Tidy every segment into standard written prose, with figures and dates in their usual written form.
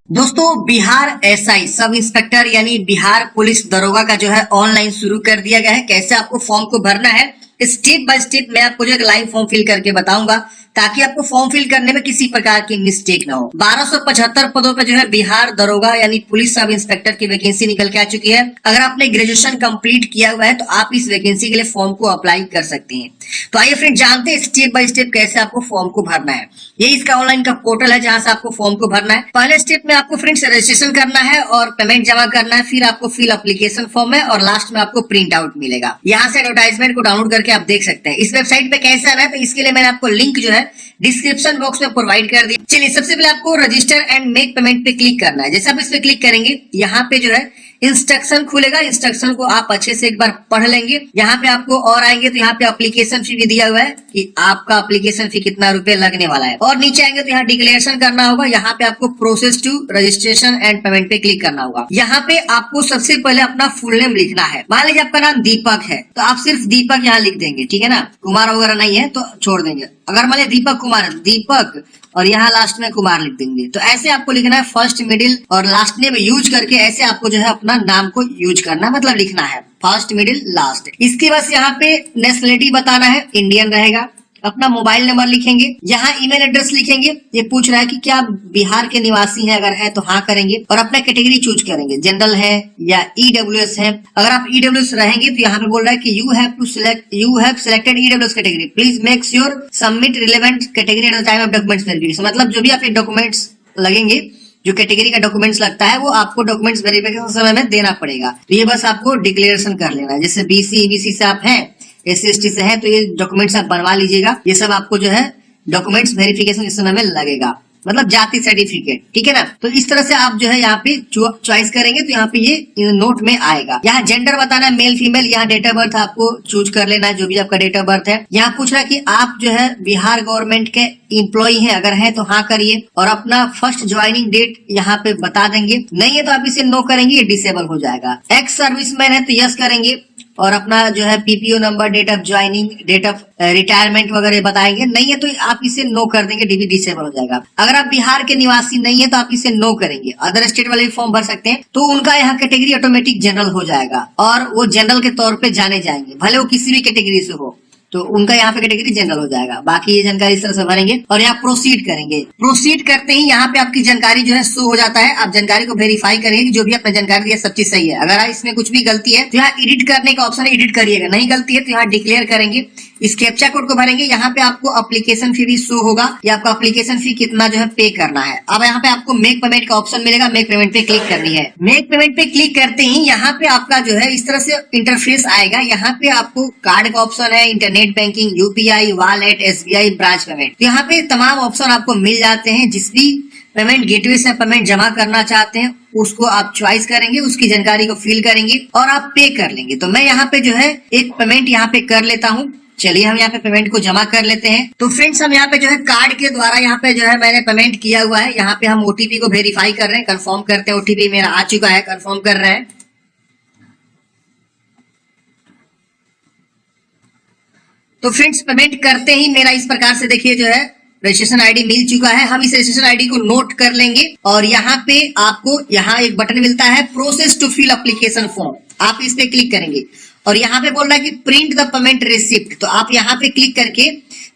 दोस्तों, Bihar SI sub inspector यानी Bihar police दरोगा का जो है ऑनलाइन शुरू कर दिया गया है। कैसे आपको फॉर्म को भरना है स्टेप बाय स्टेप मैं आपको जो है लाइव फॉर्म फिल करके बताऊंगा, ताकि आपको फॉर्म फिल करने में किसी प्रकार की मिस्टेक ना हो। 1275 पदों पे जो है बिहार दरोगा यानी पुलिस सब इंस्पेक्टर की वैकेंसी निकल के आ चुकी है। अगर आपने ग्रेजुएशन कंप्लीट किया हुआ है तो आप इस वैकेंसी के लिए फॉर्म को अप्लाई कर सकते हैं। तो आइए फ्रेंड जानते हैं स्टेप बाय स्टेप कैसे आपको फॉर्म को भरना है। ये इसका ऑनलाइन का पोर्टल है जहां से आपको फॉर्म को भरना है। पहले स्टेप में आपको फ्रेंड्स रजिस्ट्रेशन करना है और पेमेंट जमा करना है, फिर आपको फिल एप्लीकेशन फॉर्म है और लास्ट में आपको प्रिंट आउट मिलेगा। यहाँ से एडवर्टाइजमेंट को डाउनलोड करके आप देख सकते हैं। इस वेबसाइट पे कैसे आना है तो इसके लिए मैंने आपको लिंक जो है डिस्क्रिप्शन बॉक्स में प्रोवाइड कर दिया। चलिए सबसे पहले आपको रजिस्टर एंड मेक पेमेंट पे क्लिक करना है। जैसे आप इस पे क्लिक करेंगे यहाँ पे जो है इंस्ट्रक्शन खुलेगा। इंस्ट्रक्शन को आप अच्छे से एक बार पढ़ लेंगे। यहाँ पे आपको और आएंगे तो यहाँ पे एप्लीकेशन फी भी दिया हुआ है कि आपका एप्लीकेशन फी कितना रुपए लगने वाला है। और नीचे आएंगे तो यहाँ डिक्लेरेशन करना होगा। यहाँ पे आपको process to registration and payment पे क्लिक करना होगा। यहाँ पे आपको सबसे पहले अपना फुल नेम लिखना है। मान लीजिए आपका नाम दीपक है तो आप सिर्फ दीपक यहाँ लिख देंगे, ठीक है ना। कुमार वगैरह नहीं है तो छोड़ देंगे। अगर मान लीजिए दीपक कुमार है, दीपक और यहाँ लास्ट में कुमार लिख देंगे। तो ऐसे आपको लिखना है, फर्स्ट मिडिल और लास्ट नेम यूज करके ऐसे आपको जो है अपना नाम को यूज करना, मतलब लिखना है फर्स्ट मिडिल लास्ट। इसके बाद यहाँ पे नेशनलिटी बताना है, इंडियन रहेगा। अपना मोबाइल नंबर लिखेंगे, यहाँ ईमेल एड्रेस लिखेंगे। ये पूछ रहा है कि क्या बिहार के निवासी हैं, अगर है तो हाँ करेंगे और अपना कैटेगरी चूज करेंगे, जनरल है या ईडब्ल्यूएस है। अगर आप ईडब्ल्यूएस रहेंगे तो यहाँ पे बोल रहा है कि you have selected EWS category, please make sure submit relevant category at the time of documents verification. मतलब जो भी आपके डॉक्यूमेंट्स लगेंगे, जो कैटेगरी का डॉक्यूमेंट्स लगता है वो आपको डॉक्यूमेंट्स वेरिफिकेशन समय में देना पड़ेगा। तो ये बस आपको डिक्लेरेशन कर लेना है। जैसे बीसी ईबीसी से आप हैं, एससी एसटी से है तो ये डॉक्यूमेंट्स आप बनवा लीजिएगा। ये सब आपको जो है डॉक्यूमेंट्स वेरिफिकेशन इस समय में लगेगा, मतलब जाति सर्टिफिकेट, ठीक है ना। तो इस तरह से आप जो है यहाँ पे चॉइस करेंगे तो यहाँ पे ये नोट में आएगा। यहाँ जेंडर बताना है, मेल फीमेल। यहाँ डेट ऑफ बर्थ आपको चूज कर लेना है, जो भी आपका डेट ऑफ बर्थ है। यहाँ पूछ रहा है कि आप जो है बिहार गवर्नमेंट के इम्प्लॉई हैं, अगर है तो हाँ करिए और अपना फर्स्ट ज्वाइनिंग डेट यहाँ पे बता देंगे। नहीं है तो आप इसे नो करेंगे, ये डिसेबल हो जाएगा। एक्स सर्विसमैन है तो यस करेंगे और अपना जो है PPO number, date of joining, date of retirement वगैरह बताएंगे। नहीं है तो आप इसे नो कर देंगे, डीबी डिसेबल हो जाएगा। अगर आप बिहार के निवासी नहीं है तो आप इसे नो करेंगे। अदर स्टेट वाले भी फॉर्म भर सकते हैं तो उनका यहाँ कैटेगरी ऑटोमेटिक जनरल हो जाएगा और वो जनरल के तौर पे जाने जाएंगे, भले वो किसी भी कैटेगरी से हो, तो उनका यहाँ पे कैटेगरी जनरल हो जाएगा। बाकी ये जानकारी इस तरह से भरेंगे और यहाँ प्रोसीड करेंगे। प्रोसीड करते ही यहाँ पे आपकी जानकारी जो है शो हो जाता है। आप जानकारी को वेरीफाई करेंगे कि जो भी आपने जानकारी दिया सब चीज सही है। अगर इसमें कुछ भी गलती है तो यहाँ एडिट करने का ऑप्शन है, एडिट करिएगा। नहीं गलती है तो यहाँ डिक्लेयर करेंगे। इस कैप्चा कोड को भरेंगे। यहाँ पे आपको एप्लीकेशन फी भी शो होगा कि आपका एप्लीकेशन फी कितना जो है पे करना है। अब यहाँ पे आपको मेक पेमेंट का ऑप्शन मिलेगा, मेक पेमेंट पे क्लिक करनी है। मेक पेमेंट पे क्लिक करते ही यहाँ पे आपका जो है इस तरह से इंटरफेस आएगा। यहाँ पे आपको कार्ड का ऑप्शन है, internet banking, UPI, wallet, SBI, branch payment. तो यहाँ पे तमाम ऑप्शन आपको मिल जाते हैं। जिस भी पेमेंट गेटवे से पेमेंट जमा करना चाहते हैं उसको आप चॉइस करेंगे, उसकी जानकारी को फिल करेंगे और आप पे कर लेंगे। तो मैं यहाँ पे जो है एक पेमेंट यहाँ पे कर लेता हूँ। चलिए हम यहाँ पे पेमेंट को जमा कर लेते हैं। तो फ्रेंड्स हम यहाँ पे जो है कार्ड के द्वारा यहाँ पे जो है मैंने पेमेंट किया हुआ है। यहाँ पे हम ओटीपी को वेरीफाई कर रहे हैं, कंफर्म करते हैं। ओटीपी मेरा आ चुका है, कंफर्म कर रहे हैं। तो फ्रेंड्स पेमेंट करते ही मेरा इस प्रकार से देखिए जो है रजिस्ट्रेशन आईडी मिल चुका है। हम इस रजिस्ट्रेशन आईडी को नोट कर लेंगे और यहाँ पे आपको यहाँ एक बटन मिलता है process to fill application form. आप इस पे क्लिक करेंगे और यहाँ पे बोल रहा है कि प्रिंट द पेमेंट रिसिप्ट। तो आप यहाँ पे क्लिक करके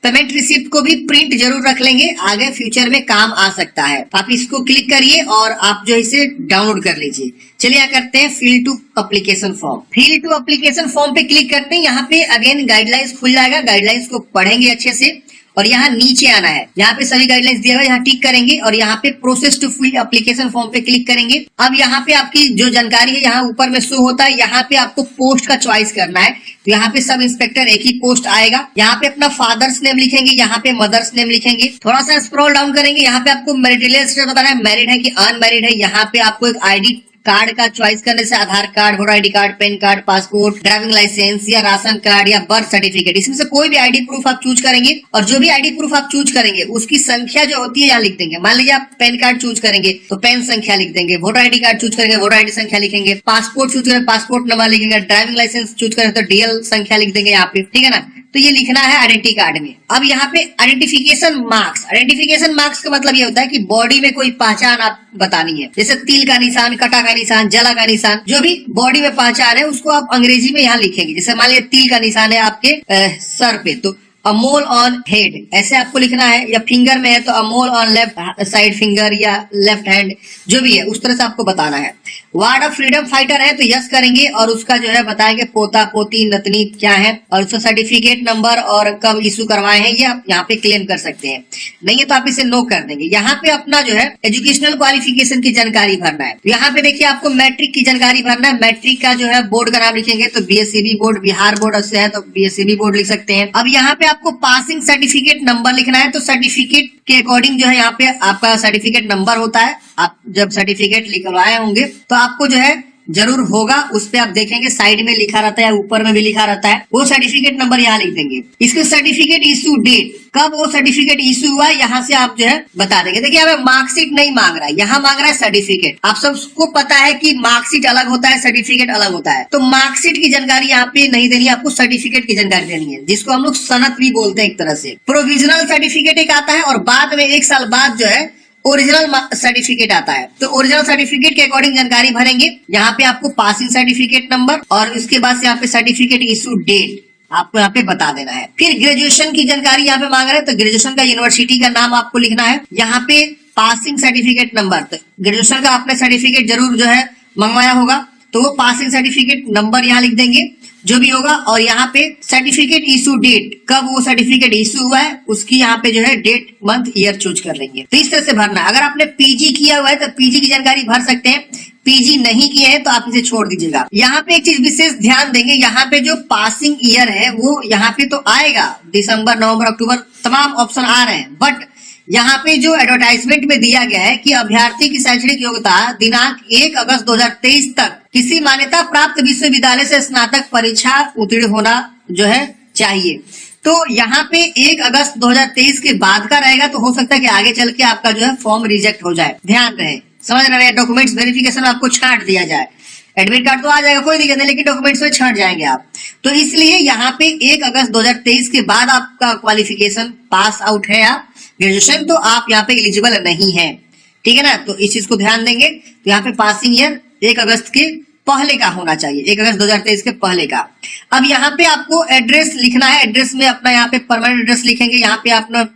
पेमेंट रिसिप्ट को भी प्रिंट जरूर रख लेंगे, आगे फ्यूचर में काम आ सकता है। आप इसको क्लिक करिए और आप जो इसे डाउनलोड कर लीजिए। चलिए यहाँ करते हैं fill to application form. Fill to application form पे क्लिक करते हैं। यहाँ पे अगेन गाइडलाइंस खुल जाएगा। गाइडलाइंस को पढ़ेंगे अच्छे से और यहाँ नीचे आना है। यहाँ पे सभी गाइडलाइंस दिया हुआ है, यहाँ टिक करेंगे और यहाँ पे process to fill application form पे क्लिक करेंगे। अब यहाँ पे आपकी जो जानकारी है यहाँ ऊपर में शो होता है। यहाँ पे आपको पोस्ट का चॉइस करना है। तो यहाँ पे सब इंस्पेक्टर एक ही पोस्ट आएगा। यहाँ पे अपना फादर्स नेम लिखेंगे, यहाँ पे मदर्स नेम लिखेंगे। थोड़ा सा स्क्रॉल डाउन करेंगे। यहाँ पे आपको मैरिटल स्टेटस बताना है, मैरिड है कि अनमैरिड है। यहाँ पे आपको एक आईडी कार्ड का चॉइस करने से Aadhaar card, voter ID card, PAN card, passport, driving licence या राशन कार्ड या बर्थ सर्टिफिकेट, इसमें से कोई भी आईडी प्रूफ आप चूज करेंगे और जो भी आईडी प्रूफ आप चूज करेंगे उसकी संख्या जो होती है यहाँ लिख देंगे। मान लीजिए आप पैन कार्ड चूज करेंगे तो पैन संख्या लिख देंगे, वोटर आईडी कार्ड चूज करेंगे वोटर आईडी संख्या लिखेंगे, पासपोर्ट चूज करेंगे पासपोर्ट नंबर लिखेंगे, ड्राइविंग लाइसेंस चूज करेंगे तो डीएल संख्या लिख देंगे यहाँ पे, ठीक है ना। तो ये लिखना है आइडेंटिटी कार्ड में। अब यहाँ पे आइडेंटिफिकेशन मार्क्स, आइडेंटिफिकेशन मार्क्स का मतलब ये होता है कि बॉडी में कोई पहचान आप बतानी है, जैसे तिल का निशान, कटा का निशान, जला का निशान, जो भी बॉडी में पहचान है उसको आप अंग्रेजी में यहाँ लिखेंगे। जैसे मान लीजिए तिल का निशान है आपके सर पे, तो अ मोल ऑन हेड ऐसे आपको लिखना है, या फिंगर में है तो a mole on left side finger या लेफ्ट हैंड, जो भी है उस तरह से आपको बताना है। वार्ड ऑफ फ्रीडम फाइटर है तो यस करेंगे और उसका जो है बताएंगे पोता पोती नतनी क्या है, और उसका सर्टिफिकेट नंबर और कब इशू करवाए हैं ये आप यहाँ पे क्लेम कर सकते हैं। नहीं है तो आप इसे नो कर देंगे। यहाँ पे अपना जो है एजुकेशनल क्वालिफिकेशन की जानकारी भरना है। यहाँ पे देखिए आपको मैट्रिक की जानकारी भरना है। मैट्रिक का जो है बोर्ड का नाम लिखेंगे तो बीएससीबी बोर्ड, बिहार बोर्ड से है तो बीएससीबी बोर्ड लिख सकते हैं। अब यहाँ पे आपको पासिंग सर्टिफिकेट नंबर लिखना है, तो सर्टिफिकेट के अकॉर्डिंग जो है यहाँ पे आपका सर्टिफिकेट नंबर होता है। आप जब सर्टिफिकेट लिखवाए होंगे तो आपको जो है जरूर होगा, उस पे आप देखेंगे साइड में लिखा रहता है, ऊपर में भी लिखा रहता है, वो सर्टिफिकेट नंबर यहाँ लिख देंगे। इसके सर्टिफिकेट इशू डेट, कब वो सर्टिफिकेट इशू हुआ यहाँ से आप जो है बता देंगे। देखिए हमें मार्कशीट नहीं मांग रहा है, यहाँ मांग रहा है सर्टिफिकेट। आप सबको पता है कि मार्कशीट अलग होता है, सर्टिफिकेट अलग होता है, तो मार्कशीट की जानकारी यहाँ पे नहीं देनी है, आपको सर्टिफिकेट की जानकारी देनी है, जिसको हम लोग सनद भी बोलते हैं एक तरह से। प्रोविजनल सर्टिफिकेट एक आता है और बाद में 1 साल बाद जो है ओरिजिनल सर्टिफिकेट आता है। तो ओरिजिनल सर्टिफिकेट के अकॉर्डिंग जानकारी भरेंगे। यहाँ पे आपको पासिंग सर्टिफिकेट नंबर और इसके बाद से यहाँ पे सर्टिफिकेट इशू डेट आपको यहाँ पे बता देना है। फिर ग्रेजुएशन की जानकारी यहाँ पे मांग रहे हैं तो ग्रेजुएशन का यूनिवर्सिटी का नाम आपको लिखना है। यहाँ पे पासिंग सर्टिफिकेट नंबर, तो ग्रेजुएशन का आपने सर्टिफिकेट जरूर जो है मंगवाया होगा तो वो पासिंग सर्टिफिकेट नंबर यहाँ लिख देंगे जो भी होगा। और यहाँ पे सर्टिफिकेट इशू डेट, कब वो सर्टिफिकेट इशू हुआ है उसकी यहाँ पे जो है डेट मंथ ईयर चूज कर लेंगे। तो इस तरह से भरना है। अगर आपने पीजी किया हुआ है तो पीजी की जानकारी भर सकते हैं, पीजी नहीं किए हैं तो आप इसे छोड़ दीजिएगा। यहाँ पे एक चीज विशेष ध्यान देंगे, यहाँ पे जो पासिंग ईयर है वो यहाँ पे तो आएगा, दिसंबर नवंबर अक्टूबर तमाम ऑप्शन आ रहे हैं, बट यहाँ पे जो एडवर्टाइजमेंट में दिया गया है कि अभ्यर्थी की शैक्षणिक योग्यता दिनांक 1 अगस्त 2023 तक किसी मान्यता प्राप्त विश्वविद्यालय से स्नातक परीक्षा उत्तीर्ण होना जो है चाहिए। तो यहाँ पे 1 अगस्त 2023 के बाद का रहेगा, तो हो सकता है कि आगे चल के आपका जो है फॉर्म रिजेक्ट हो जाए। ध्यान रहे, समझ रहे हैं, डॉक्यूमेंट्स वेरिफिकेशन आपको छांट दिया जाए। एडमिट कार्ड तो आ जाएगा, कोई दिक्कत नहीं, लेकिन डॉक्यूमेंट्स में छांट जाएंगे आप। तो इसलिए यहाँ पे 1 अगस्त 2023 के बाद आपका क्वालिफिकेशन पास आउट है आप ग्रेजुएशन, तो आप यहाँ पे एलिजिबल नहीं है, ठीक है ना। तो इस चीज को ध्यान देंगे। तो यहाँ पे पासिंग ईयर 1 अगस्त के पहले का होना चाहिए, 1 अगस्त 2023 के पहले का। अब यहाँ पे आपको एड्रेस लिखना है। एड्रेस में अपना यहाँ पे परमानेंट एड्रेस लिखेंगे। यहाँ पे अपना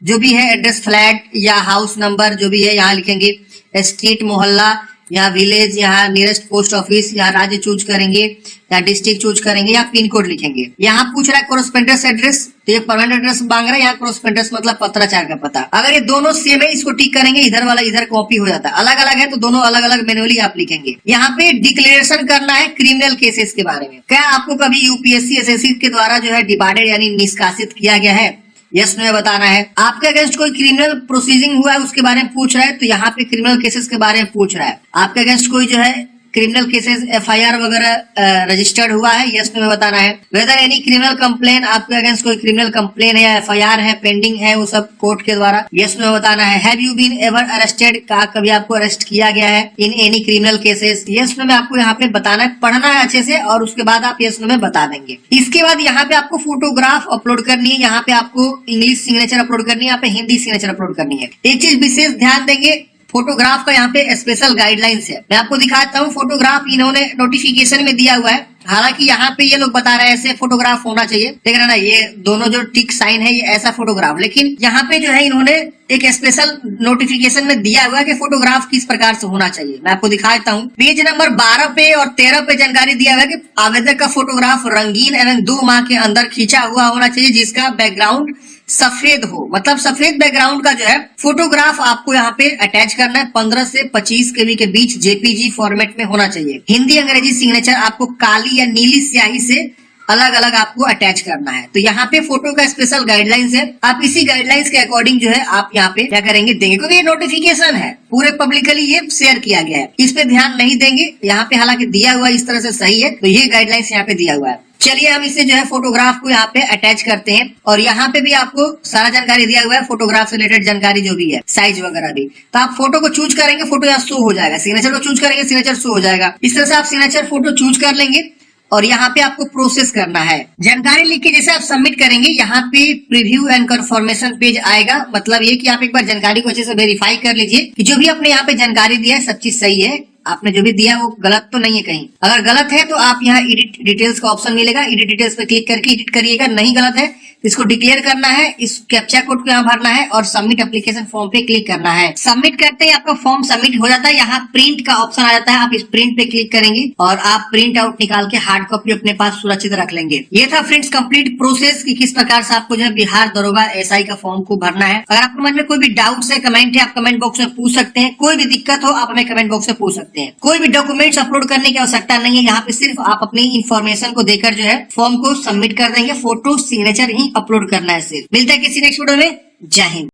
जो भी है एड्रेस, फ्लैट या हाउस नंबर जो भी है यहाँ लिखेंगे, स्ट्रीट, मोहल्ला, यहाँ विलेज, यहाँ नियरेस्ट पोस्ट ऑफिस, यहाँ राज्य चूज करेंगे, यहाँ डिस्ट्रिक्ट चूज करेंगे, यहाँ पिन कोड लिखेंगे। यहाँ पूछ रहा है कोरेस्पोंडेंस एड्रेस, तो ये परमानेंट एड्रेस मांग रहा है, यहाँ कोरेस्पोंडेंस मतलब पत्राचार का पता। अगर ये दोनों सेम है इसको टिक करेंगे, इधर वाला इधर कॉपी हो जाता है। अलग अलग है तो दोनों अलग अलग मैन्युअली आप लिखेंगे। यहाँ पे डिक्लेरेशन करना है क्रिमिनल केसेस के बारे में। क्या आपको कभी यूपीएससी एसएससी के द्वारा जो है डिवाइडेड यानी निष्कासित किया गया है, यस में बताना है। आपके अगेंस्ट कोई क्रिमिनल प्रोसीजिंग हुआ है उसके बारे में पूछ रहा है, तो यहाँ पे क्रिमिनल केसेस के बारे में पूछ रहा है। आपके अगेंस्ट कोई जो है क्रिमिनल केसेस एफआईआर वगैरह रजिस्टर्ड हुआ है, यस में बताना है। वेदर एनी क्रिमिनल कंप्लेन, आपके अगेंस्ट कोई क्रिमिनल कंप्लेन है या एफआईआर है पेंडिंग है वो सब कोर्ट के द्वारा, यस में बताना है। Have you been ever arrested, का कभी आपको अरेस्ट किया गया है in any criminal cases, yes में आपको यहाँ पे बताना है। पढ़ना है अच्छे से और उसके बाद आप यस में बता देंगे। इसके बाद यहाँ पे आपको फोटोग्राफ अपलोड करनी है। यहाँ पे आपको इंग्लिश सिग्नेचर अपलोड करनी है, यहाँ पे हिंदी सिग्नेचर अपलोड करनी है। एक चीज विशेष ध्यान देंगे, फोटोग्राफ का यहाँ पे स्पेशल गाइडलाइंस है। मैं आपको दिखाता हूँ, फोटोग्राफ इन्होंने नोटिफिकेशन में दिया हुआ है। हालांकि यहाँ पे ये लोग बता रहे हैं ऐसे फोटोग्राफ होना चाहिए, देख रहे ना, ये दोनों जो टिक साइन है ये ऐसा फोटोग्राफ, लेकिन यहाँ पे जो है इन्होंने एक स्पेशल नोटिफिकेशन में दिया हुआ है कि फोटोग्राफ किस प्रकार से होना चाहिए। मैं आपको दिखाता हूँ। पेज नंबर 12 पे और 13 पे जानकारी दिया हुआ है कि आवेदक का फोटोग्राफ रंगीन एवं 2 माह के अंदर खींचा हुआ होना चाहिए, जिसका बैकग्राउंड सफेद हो, मतलब सफेद बैकग्राउंड का जो है फोटोग्राफ आपको यहाँ पे अटैच करना है। 15 से 25 केबी के बीच जेपीजी फॉर्मेट में होना चाहिए। हिंदी अंग्रेजी सिग्नेचर आपको काली या नीली स्याही से अलग अलग आपको अटैच करना है। तो यहाँ पे फोटो का स्पेशल गाइडलाइंस है, आप इसी गाइडलाइंस के अकॉर्डिंग जो है आप यहाँ पे क्या करेंगे देंगे, क्योंकि ये नोटिफिकेशन है, पूरे पब्लिकली ये शेयर किया गया है, इस पे ध्यान नहीं देंगे। यहाँ पे हालांकि दिया हुआ इस तरह से सही है, तो ये गाइडलाइंस यहाँ पे दिया हुआ है। चलिए हम इसे जो है फोटोग्राफ को यहाँ पे अटैच करते हैं और यहाँ पे भी आपको सारा जानकारी दिया हुआ है, फोटोग्राफ से रिलेटेड जानकारी जो भी है, साइज वगैरह भी। तो आप फोटो को चूज करेंगे, फोटो यहाँ शो हो जाएगा। सिग्नेचर को चूज करेंगे, सिग्नेचर शो हो जाएगा। इस तरह से आप सिग्नेचर फोटो चूज कर लेंगे और यहाँ पे आपको प्रोसेस करना है। जानकारी लिख के जैसे आप सबमिट करेंगे, यहाँ पे प्रीव्यू एंड कंफर्मेशन पेज आएगा। मतलब ये कि आप एक बार जानकारी को अच्छे से वेरीफाई कर लीजिए कि जो भी आपने यहाँ पे जानकारी दिया है सब चीज सही है, आपने जो भी दिया वो गलत तो नहीं है कहीं। अगर गलत है तो आप यहाँ एडिट डिटेल्स का ऑप्शन मिलेगा, एडिट डिटेल्स पे क्लिक करके एडिट करिएगा। नहीं गलत है इसको डिक्लेयर करना है, इस कैप्चा कोड को यहाँ भरना है और सबमिट एप्लीकेशन फॉर्म पे क्लिक करना है। सबमिट करते ही आपका फॉर्म सबमिट हो जाता है। यहाँ प्रिंट का ऑप्शन आ जाता है, आप इस प्रिंट पे क्लिक करेंगे और आप प्रिंट आउट निकाल के हार्ड कॉपी अपने पास सुरक्षित रख लेंगे। ये था फ्रेंड्स कंप्लीट प्रोसेस कि किस प्रकार से आपको जो है बिहार दरोगा एसआई का फॉर्म को भरना है। अगर आपके मन में कोई भी डाउट है, कमेंट है, आप कमेंट बॉक्स में पूछ सकते हैं। कोई भी दिक्कत हो आप हमें कमेंट बॉक्स में पूछ सकते हैं। कोई भी डॉक्यूमेंट्स अपलोड करने की आवश्यकता नहीं है, यहाँ पे सिर्फ आप अपनी इंफॉर्मेशन को देकर जो है फॉर्म को सबमिट कर देंगे। फोटो सिग्नेचर ही अपलोड करना है। सिर्फ मिलता है किसी नेक्स्ट वीडियो में। जय हिंद।